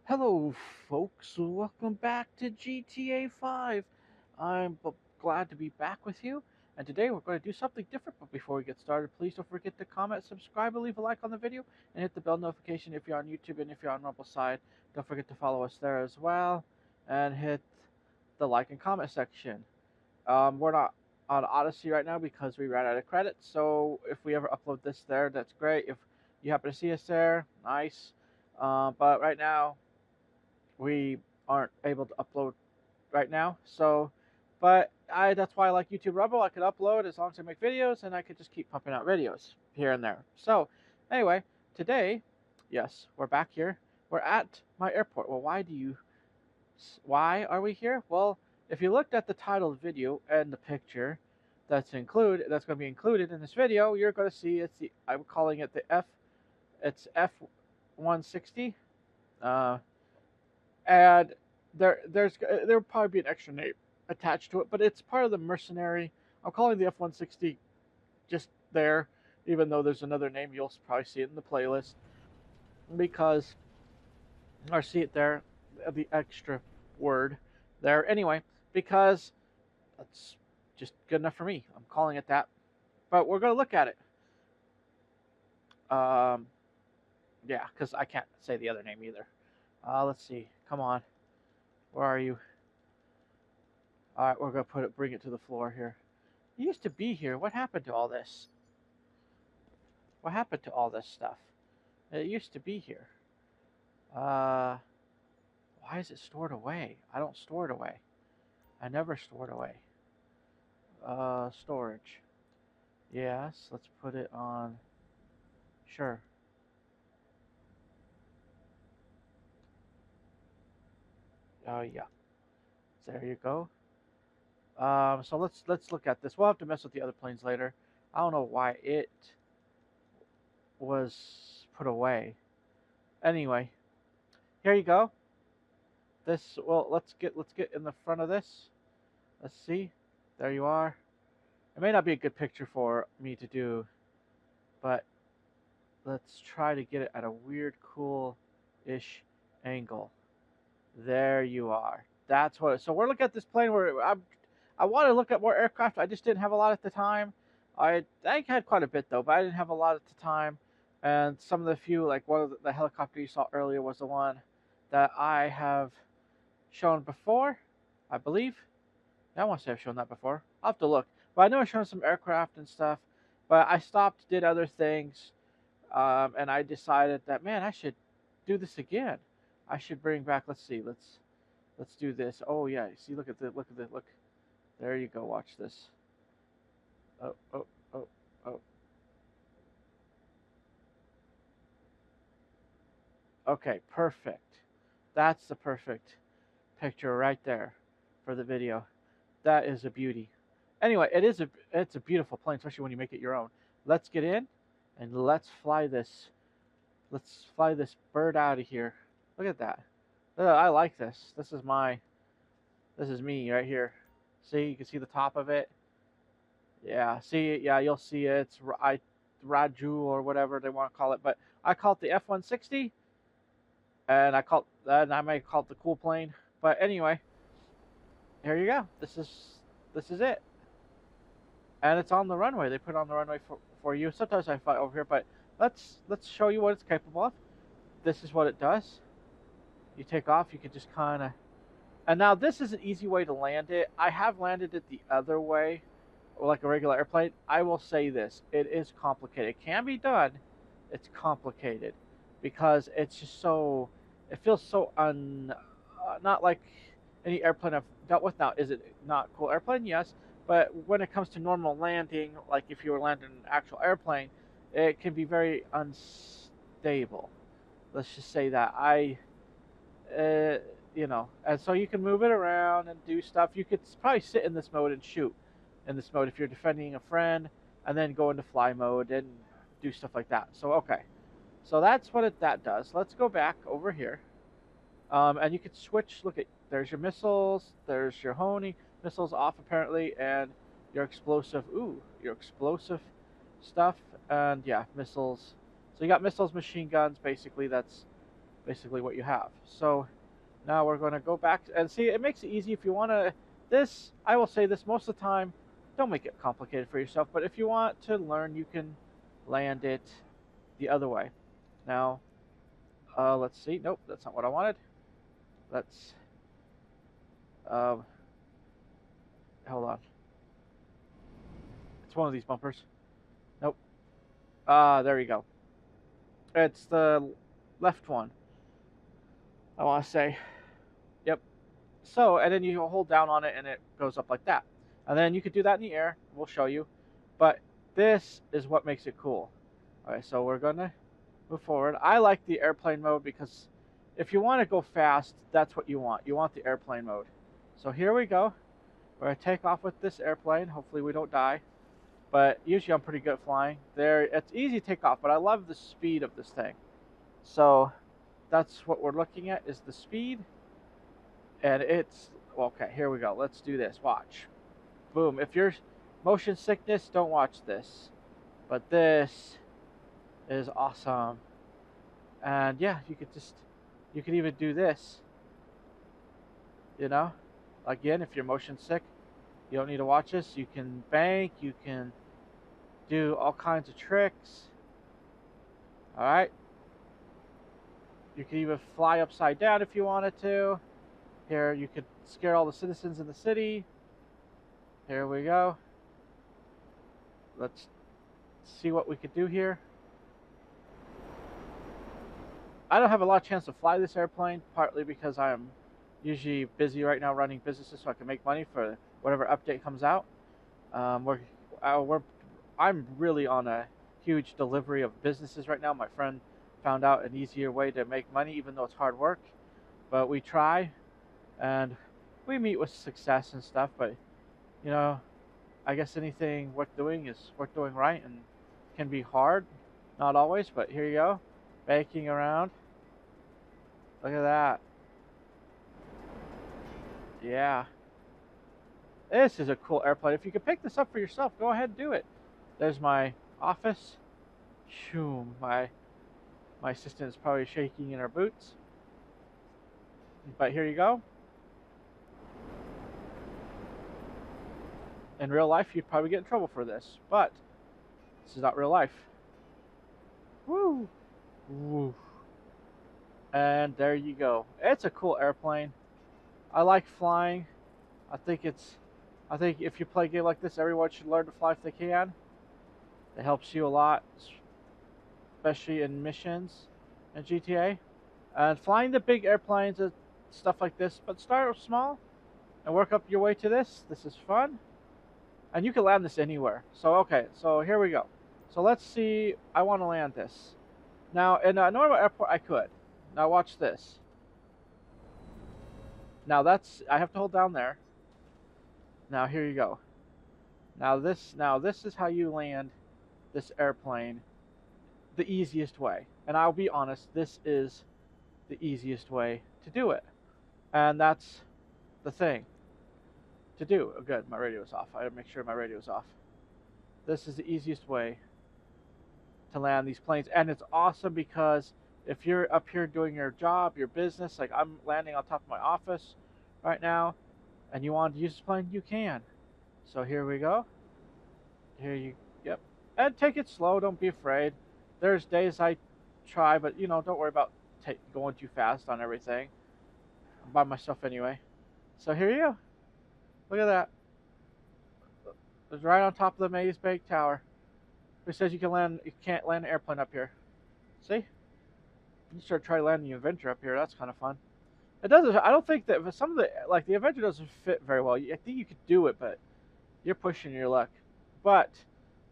Hello, folks. Welcome back to GTA 5. I'm glad to be back with you. And today we're going to do something different. But before we get started, please don't forget to comment, subscribe, and leave a like on the video. And hit the bell notification if you're on YouTube and if you're on Rumble side. Don't forget to follow us there as well. And hit the like and comment section. We're not on Odyssey right now because we ran out of credits. So if we ever upload this there, that's great. If you happen to see us there, nice. But right now, we aren't able to upload right now. So, but that's why I like YouTube Rebel. I could upload as long as I make videos, and I could just keep pumping out videos here and there. So, anyway, today, yes, we're back here. We're at my airport. Well, why are we here? Well, if you looked at the title of the video and the picture that's going to be included in this video, you're going to see I'm calling it it's F-160. Uh, and there'll probably be an extra name attached to it, but it's part of the mercenary. I'm calling the F-160 just there, even though there's another name. You'll probably see it in the playlist because, or see it there, the extra word there. Anyway, because that's just good enough for me. I'm calling it that. But we're gonna look at it. Yeah, because I can't say the other name either. Let's see. Come on. Where are you? All right, we're gonna bring it to the floor here. It used to be here. What happened to all this? What happened to all this stuff? It used to be here. Why is it stored away? I don't store it away. I never store it away. Storage. Yes, let's put it on. Sure. Oh yeah. There you go. So let's look at this. We'll have to mess with the other planes later. I don't know why it was put away. Anyway, here you go. Let's get in the front of this. Let's see. There you are. It may not be a good picture for me to do, but let's try to get it at a weird, cool-ish angle. There you are. That's what. So we're looking at this plane where I want to look at more aircraft. I just didn't have a lot at the time. I had quite a bit though, but I didn't have a lot at the time. And some of the few, like one of the helicopter you saw earlier, was the one that I have shown before, I believe. Yeah, I want to say I've shown that before. I'll have to look. But I know I've shown some aircraft and stuff. But I stopped, did other things, and I decided that, man, I should do this again. I should bring back. Let's do this. Oh yeah, see, look at the look. There you go. Watch this. Oh oh oh oh. Okay, perfect. That's the perfect picture right there for the video. That is a beauty. Anyway, it's a beautiful plane, especially when you make it your own. Let's get in and let's fly this. Let's fly this bird out of here. Look at that. I like this. This is me right here. See, you can see the top of it. Yeah, see, yeah, you'll see it. It's Raiju or whatever they want to call it, but I call it the F-160, and I may call it the cool plane. But anyway, here you go. This is it, and it's on the runway. They put it on the runway for you. Sometimes I fly over here, but let's show you what it's capable of. This is what it does. You take off. You can just kind of, and now this is an easy way to land it. I have landed it the other way, like a regular airplane. I will say this: it is complicated. It can be done. It's complicated because it's just so. It feels so not like any airplane I've dealt with. Now, is it not a cool airplane? Yes, but when it comes to normal landing, like if you were landing an actual airplane, it can be very unstable. Let's just say that uh, and so you can move it around and do stuff. You could probably sit in this mode and shoot in this mode if you're defending a friend, and then go into fly mode and do stuff like that. So okay, so that's what that does. Let's go back over here, and you can switch. Look at there's your missiles, there's your honing missiles off apparently, and your explosive. Ooh, your explosive stuff, and yeah, missiles. So you got missiles, machine guns. Basically, that's basically what you have. So now we're going to go back and see. It makes it easy if you want to. This, I will say this most of the time. Don't make it complicated for yourself. But if you want to learn, you can land it the other way. Now, let's see. Nope, that's not what I wanted. Let's. Um, hold on. It's one of these bumpers. Nope. There you go. It's the left one. I want to say. Yep. So, and then you hold down on it and it goes up like that. And then you could do that in the air. We'll show you. But this is what makes it cool. Alright, so we're going to move forward. I like the airplane mode because if you want to go fast, that's what you want. You want the airplane mode. So here we go. We're going to take off with this airplane. Hopefully we don't die. But usually I'm pretty good at flying. It's easy to take off, but I love the speed of this thing. So that's what we're looking at is the speed. And it's, okay, here we go. Let's do this. Watch. Boom. If you're motion sickness, don't watch this. But this is awesome. And yeah, you could even do this. You know? Again, if you're motion sick, you don't need to watch this. You can bank, you can do all kinds of tricks. Alright? You can even fly upside down if you wanted to. Here, you could scare all the citizens in the city. Here we go. Let's see what we could do here. I don't have a lot of chance to fly this airplane, partly because I am usually busy right now running businesses so I can make money for whatever update comes out. I'm really on a huge delivery of businesses right now. My friend found out an easier way to make money, even though it's hard work. But we try, and we meet with success and stuff. But, you know, I guess anything worth doing is worth doing right, and can be hard. Not always, but here you go. Banking around. Look at that. Yeah. This is a cool airplane. If you could pick this up for yourself, go ahead and do it. There's my office. Shoom. My assistant is probably shaking in her boots. But here you go. In real life, you'd probably get in trouble for this. But this is not real life. Woo! Woo. And there you go. It's a cool airplane. I like flying. I think if you play a game like this, everyone should learn to fly if they can. It helps you a lot, especially in missions in GTA. And flying the big airplanes and stuff like this, but start small and work up your way to this. This is fun. And you can land this anywhere. So, okay, so here we go. So let's see. I want to land this. Now, in a normal airport, I could. Now, watch this. Now, I have to hold down there. Now, here you go. Now this is how you land this airplane the easiest way. And I'll be honest, this is the easiest way to do it. And that's the thing to do. Oh, good, my radio is off. I gotta make sure my radio is off. This is the easiest way to land these planes. And it's awesome because if you're up here doing your job, your business, like I'm landing on top of my office right now, and you want to use this plane, you can. So here we go. Yep. And take it slow, don't be afraid. There's days I try, but you know, don't worry about going too fast on everything. I'm by myself anyway. So here you go. Look at that. It's right on top of the Maze Bank Tower. Who says you can't land an airplane up here? See? You start trying landing an Avenger up here. That's kind of fun. It doesn't. I don't think that some of the Avenger doesn't fit very well. I think you could do it, but you're pushing your luck. But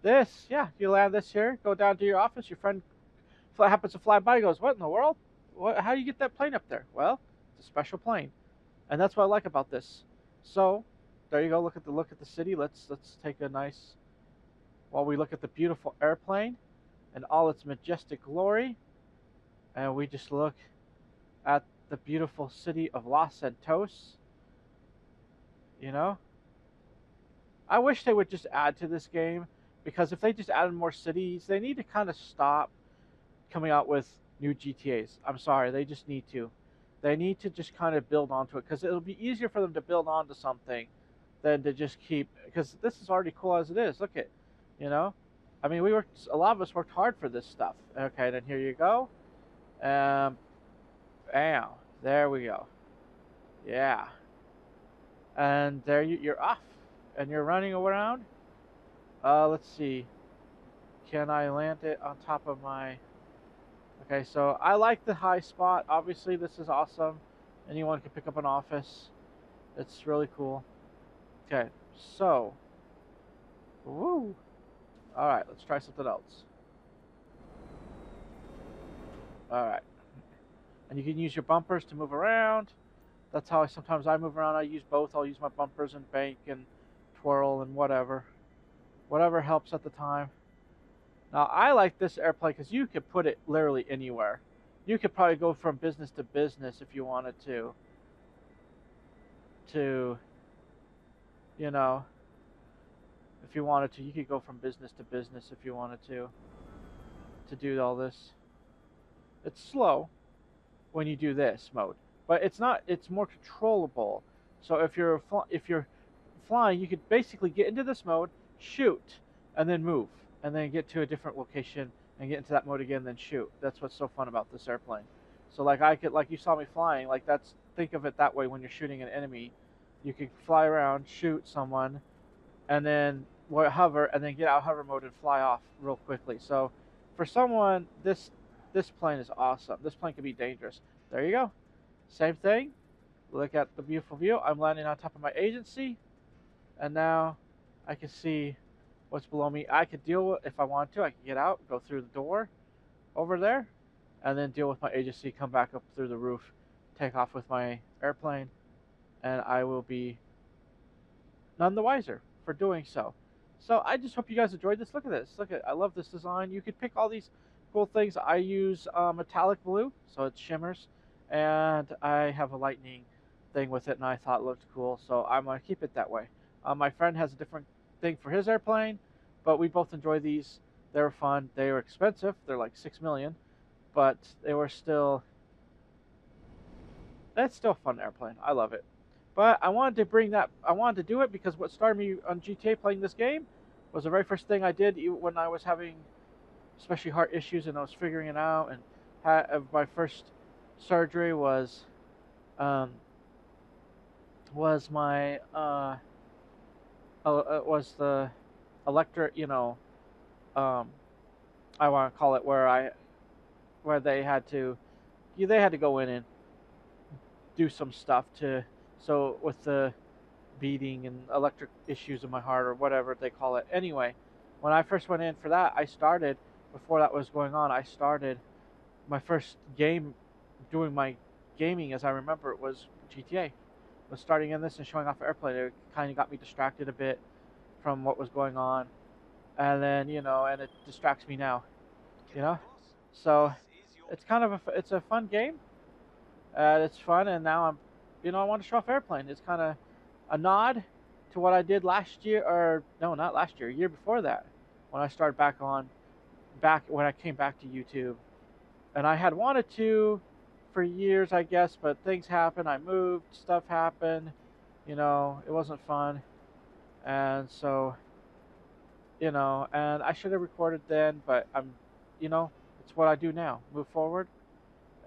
this, yeah, you land this here. Go down to your office. Your friend happens to fly by. He goes, "What in the world? How do you get that plane up there?" Well, it's a special plane, and that's what I like about this. So there you go. Look at the city. Let's take a nice. While we look at the beautiful airplane and all its majestic glory, and we just look at the beautiful city of Los Santos. You know, I wish they would just add to this game, because if they just added more cities, they need to kind of stop coming out with new GTAs. I'm sorry, they just need to. They need to just kind of build onto it because it'll be easier for them to build onto something than to just keep. Because this is already cool as it is. Look at, you know, I mean, we worked. A lot of us worked hard for this stuff. Okay, then here you go. Um, bam. There we go. Yeah, and there you're off, and you're running around. Let's see. Can I land it on top of my? Okay, so I like the high spot. Obviously, this is awesome. Anyone can pick up an office. It's really cool. Okay, so, woo. All right, let's try something else. All right, and you can use your bumpers to move around. That's how sometimes I move around. I use both. I'll use my bumpers and bank and twirl and whatever helps at the time. Now I like this airplane because you could put it literally anywhere. You could probably go from business to business if you wanted to. To, you know, if you wanted to, you could go from business to business if you wanted to do all this. It's slow when you do this mode, but it's not. It's more controllable. So if you're flying, you could basically get into this mode, shoot, and then move, and then get to a different location and get into that mode again, then shoot. That's what's so fun about this airplane. So like like you saw me flying, like think of it that way when you're shooting an enemy. You could fly around, shoot someone, and then hover, and then get out of hover mode and fly off real quickly. So for someone, this plane is awesome. This plane can be dangerous. There you go. Same thing. Look at the beautiful view. I'm landing on top of my agency, and now I can see what's below me. I could deal with, if I want to, I can get out, go through the door over there, and then deal with my agency, come back up through the roof, take off with my airplane, and I will be none the wiser for doing so. So I just hope you guys enjoyed this. Look at this. I love this design. You could pick all these cool things. I use metallic blue, so it shimmers, and I have a lightning thing with it, and I thought it looked cool, so I'm gonna keep it that way. My friend has a different thing for his airplane, but we both enjoy these. They were fun. They were expensive. They're like 6 million, but they were still. That's still a fun airplane. I love it. But I wanted to bring that. I wanted to do it because what started me on GTA playing this game was the very first thing I did when I was having, especially heart issues, and I was figuring it out. And my first surgery was my was the electric, I want to call it where they had to go in and do some stuff so with the beating and electric issues in my heart or whatever they call it. Anyway, when I first went in for that, before that was going on, I started my first game doing my gaming as I remember it was GTA. Was starting in this and showing off an airplane. It kind of got me distracted a bit from what was going on, and then and it distracts me now, you know. So it's kind of it's a fun game. It's fun, and now I want to show off airplane. It's kind of a nod to what I did last year, or no, not last year, year before that, when I started when I came back to YouTube, and I had wanted to for years, I guess, but things happened. I moved, stuff happened, it wasn't fun, and so, and I should have recorded then, but it's what I do now. Move forward,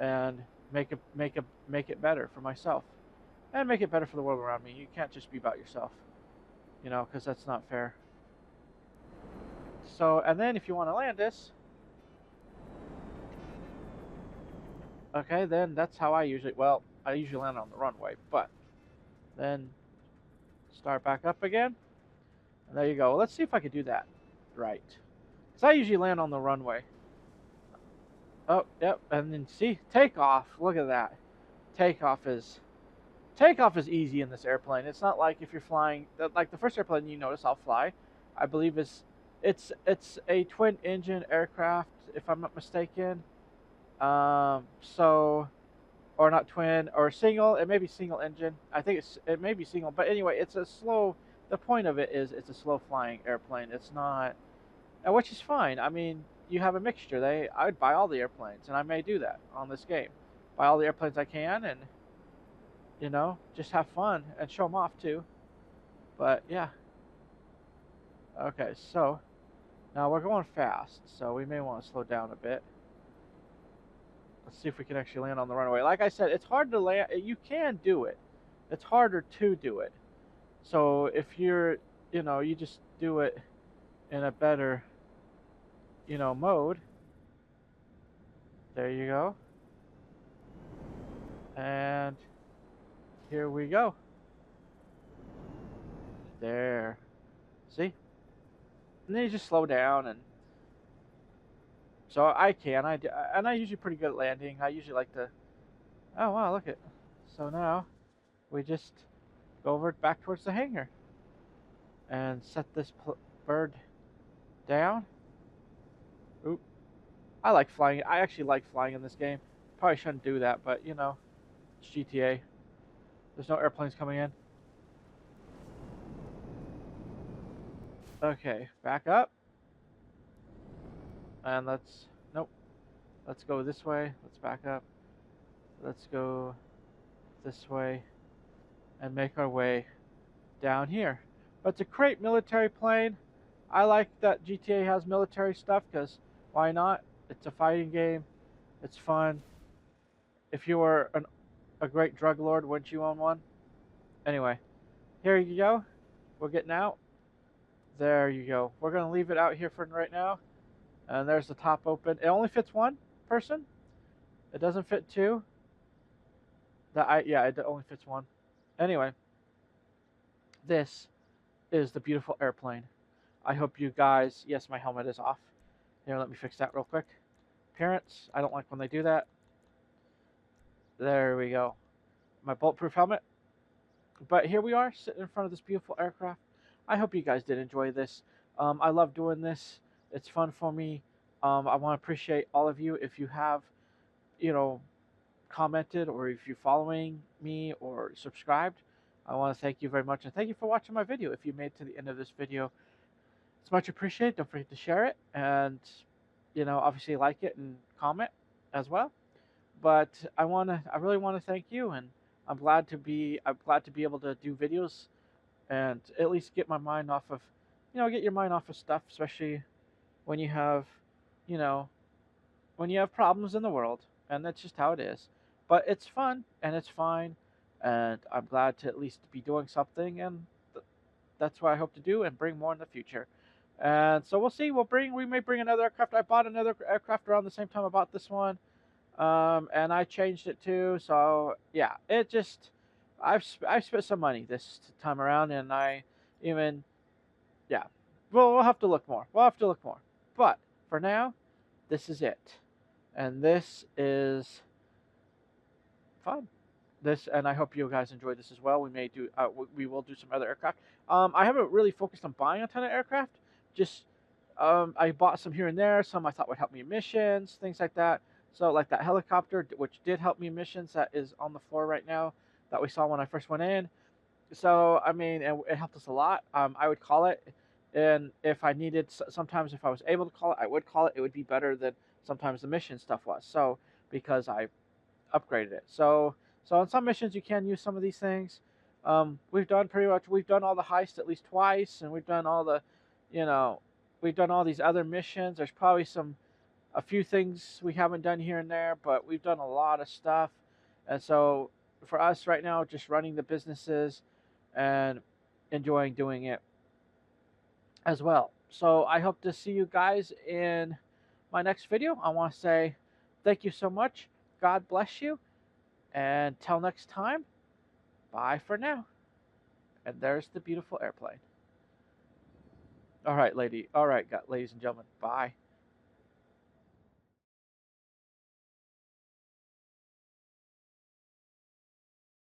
and make it better for myself, and make it better for the world around me. You can't just be about yourself, because that's not fair. So, and then if you want to land this. Okay, then that's how I usually land on the runway, but then start back up again, and there you go. Let's see if I could do that right, because I usually land on the runway. Oh, yep, and then see, takeoff, look at that. Takeoff is easy in this airplane. It's not like if you're flying, like the first airplane you notice I'll fly, I believe it's a twin engine aircraft, if I'm not mistaken. Or not twin, or single. It may be single engine. I think it may be single, but anyway, it's a slow. The point of it is it's a slow flying airplane. It's not, which is fine. I mean, you have a mixture. I would buy all the airplanes, and I may do that on this game. Buy all the airplanes I can, and just have fun and show them off too. But yeah, okay. So now we're going fast, so we may want to slow down a bit. Let's see if we can actually land on the runway. Like I said, it's hard to land. You can do it. It's harder to do it. So if you just do it in a better, mode. There you go. And here we go. There. See? And then you just slow down, and so I usually pretty good at landing. I usually like to. Oh wow, look at. So now we just go over back towards the hangar and set this bird down. Oop. I like flying. I actually like flying in this game. Probably shouldn't do that, but it's GTA. There's no airplanes coming in. Okay, back up. And nope. Let's go this way. Let's back up. Let's go this way and make our way down here. But it's a great military plane. I like that GTA has military stuff because why not? It's a fighting game. It's fun. If you were a great drug lord, wouldn't you own one? Anyway, here you go. We're getting out. There you go. We're going to leave it out here for right now. And there's the top open. It only fits one person. It doesn't fit two. It only fits one. Anyway, this is the beautiful airplane. I hope you guys. Yes, my helmet is off. Here, let me fix that real quick. Appearance. I don't like when they do that. There we go. My bulletproof helmet. But here we are, sitting in front of this beautiful aircraft. I hope you guys did enjoy this. I love doing this. It's fun for me. I want to appreciate all of you. If you have, commented, or if you're following me or subscribed, I want to thank you very much. And thank you for watching my video. If you made it to the end of this video, it's much appreciated. Don't forget to share it. And, obviously like it and comment as well. But I really want to thank you, and I'm glad to be able to do videos and at least get my mind off of, get your mind off of stuff, especially when you have, problems in the world, and that's just how it is. But it's fun and it's fine, and I'm glad to at least be doing something, and that's what I hope to do and bring more in the future. And so we'll see. We may bring another aircraft. I bought another aircraft around the same time I bought this one. And I changed it too. So yeah, I've spent some money this time around, and yeah. Well, we'll have to look more. But for now, this is it, and this is fun. And I hope you guys enjoyed this as well. We will do some other aircraft. I haven't really focused on buying a ton of aircraft. Just I bought some here and there. Some I thought would help me in missions, things like that. So like that helicopter, which did help me in missions, that is on the floor right now, that we saw when I first went in. So and it helped us a lot. I would call it, and if I needed, sometimes if I was able to call it, I would call it. It would be better than sometimes the mission stuff was. So because I upgraded it. So on some missions you can use some of these things. We've done all the heists at least twice, and we've done all these other missions. There's probably a few things we haven't done here and there, but we've done a lot of stuff. And so for us right now, just running the businesses and enjoying doing it as well. So I hope to see you guys in my next video. I want to say thank you so much. God bless you. And till next time, bye for now. And there's the beautiful airplane. All right, ladies and gentlemen, bye.